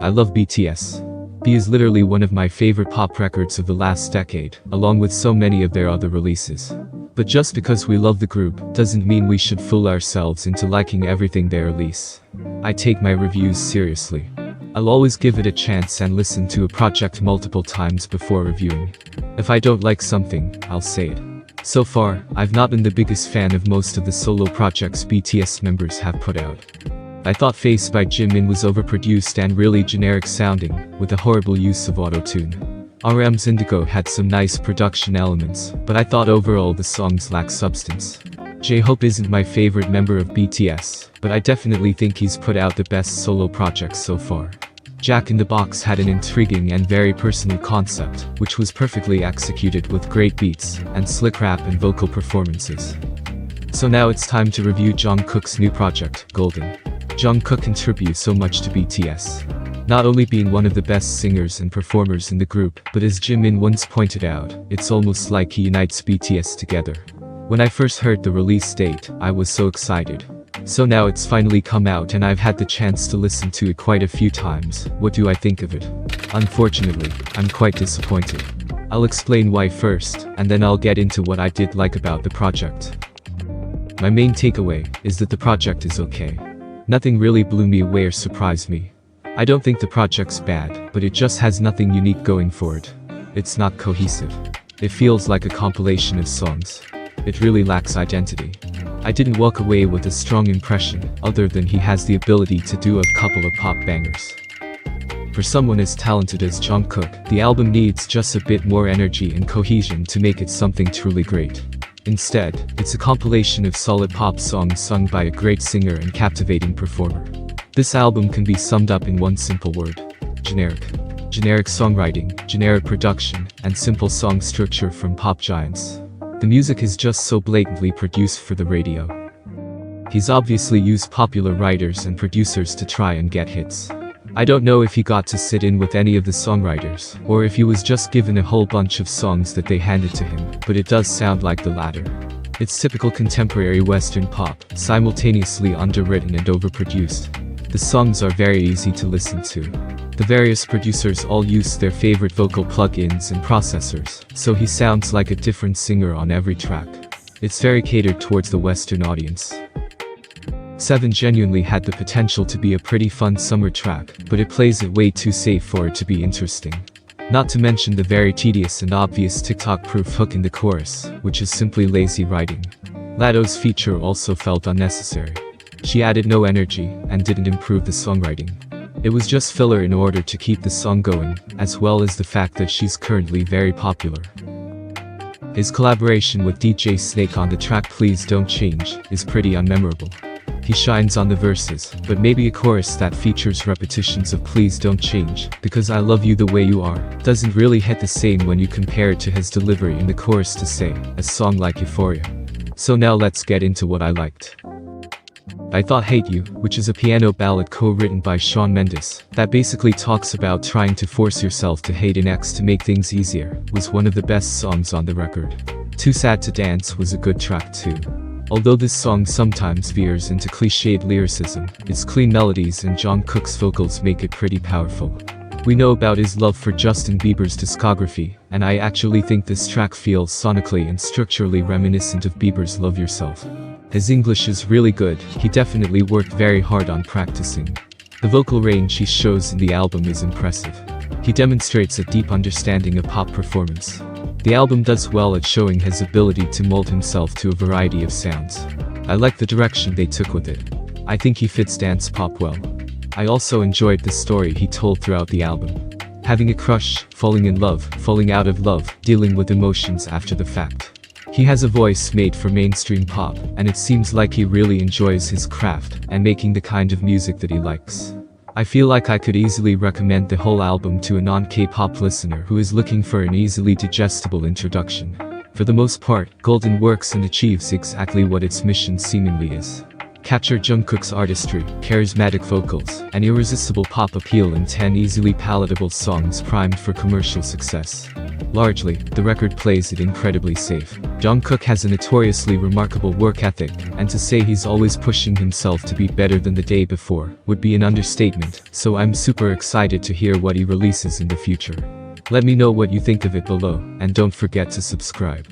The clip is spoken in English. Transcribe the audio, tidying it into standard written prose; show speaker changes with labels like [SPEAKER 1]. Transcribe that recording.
[SPEAKER 1] I love BTS. B is literally one of my favorite pop records of the last decade, along with so many of their other releases. But just because we love the group, doesn't mean we should fool ourselves into liking everything they release. I take my reviews seriously. I'll always give it a chance and listen to a project multiple times before reviewing. If I don't like something, I'll say it. So far, I've not been the biggest fan of most of the solo projects BTS members have put out. I thought Face by Jimin was overproduced and really generic sounding, with a horrible use of auto-tune. RM's Indigo had some nice production elements, but I thought overall the songs lack substance. J-Hope isn't my favorite member of BTS, but I definitely think he's put out the best solo projects so far. Jack in the Box had an intriguing and very personal concept, which was perfectly executed with great beats, and slick rap and vocal performances. So now it's time to review Jung Kook's new project, Golden. Jung Kook contributes so much to BTS. Not only being one of the best singers and performers in the group, but as Jimin once pointed out, it's almost like he unites BTS together. When I first heard the release date, I was so excited. So now it's finally come out and I've had the chance to listen to it quite a few times. What do I think of it? Unfortunately, I'm quite disappointed. I'll explain why first, and then I'll get into what I did like about the project. My main takeaway is that the project is okay. Nothing really blew me away or surprised me. I don't think the project's bad, but it just has nothing unique going for it. It's not cohesive. It feels like a compilation of songs. It really lacks identity. I didn't walk away with a strong impression, other than he has the ability to do a couple of pop bangers. For someone as talented as Jung Kook, the album needs just a bit more energy and cohesion to make it something truly great. Instead, it's a compilation of solid pop songs sung by a great singer and captivating performer. This album can be summed up in one simple word: generic. Generic songwriting, generic production, and simple song structure from pop giants. The music is just so blatantly produced for the radio. He's obviously used popular writers and producers to try and get hits. I don't know if he got to sit in with any of the songwriters, or if he was just given a whole bunch of songs that they handed to him, but it does sound like the latter. It's typical contemporary Western pop, simultaneously underwritten and overproduced. The songs are very easy to listen to. The various producers all use their favorite vocal plugins and processors, so he sounds like a different singer on every track. It's very catered towards the Western audience. 7 genuinely had the potential to be a pretty fun summer track, but it plays it way too safe for it to be interesting. Not to mention the very tedious and obvious TikTok-proof hook in the chorus, which is simply lazy writing. Lato's feature also felt unnecessary. She added no energy, and didn't improve the songwriting. It was just filler in order to keep the song going, as well as the fact that she's currently very popular. His collaboration with DJ Snake on the track Please Don't Change is pretty unmemorable. He shines on the verses, but maybe a chorus that features repetitions of Please Don't Change, because I love you the way you are, doesn't really hit the same when you compare it to his delivery in the chorus to say, a song like Euphoria. So now let's get into what I liked. I thought Hate You, which is a piano ballad co-written by Shawn Mendes, that basically talks about trying to force yourself to hate an ex to make things easier, was one of the best songs on the record. Too Sad to Dance was a good track too. Although this song sometimes veers into cliched lyricism, its clean melodies and Jung Kook's vocals make it pretty powerful. We know about his love for Justin Bieber's discography, and I actually think this track feels sonically and structurally reminiscent of Bieber's Love Yourself. His English is really good, he definitely worked very hard on practicing. The vocal range he shows in the album is impressive. He demonstrates a deep understanding of pop performance. The album does well at showing his ability to mold himself to a variety of sounds. I like the direction they took with it. I think he fits dance pop well. I also enjoyed the story he told throughout the album. Having a crush, falling in love, falling out of love, dealing with emotions after the fact. He has a voice made for mainstream pop, and it seems like he really enjoys his craft and making the kind of music that he likes. I feel like I could easily recommend the whole album to a non-K-pop listener who is looking for an easily digestible introduction. For the most part, Golden works and achieves exactly what its mission seemingly is. Capture Jung Kook's artistry, charismatic vocals, and irresistible pop appeal in 10 easily palatable songs primed for commercial success. Largely, the record plays it incredibly safe. Jung Kook has a notoriously remarkable work ethic, and to say he's always pushing himself to be better than the day before would be an understatement, so I'm super excited to hear what he releases in the future. Let me know what you think of it below, and don't forget to subscribe.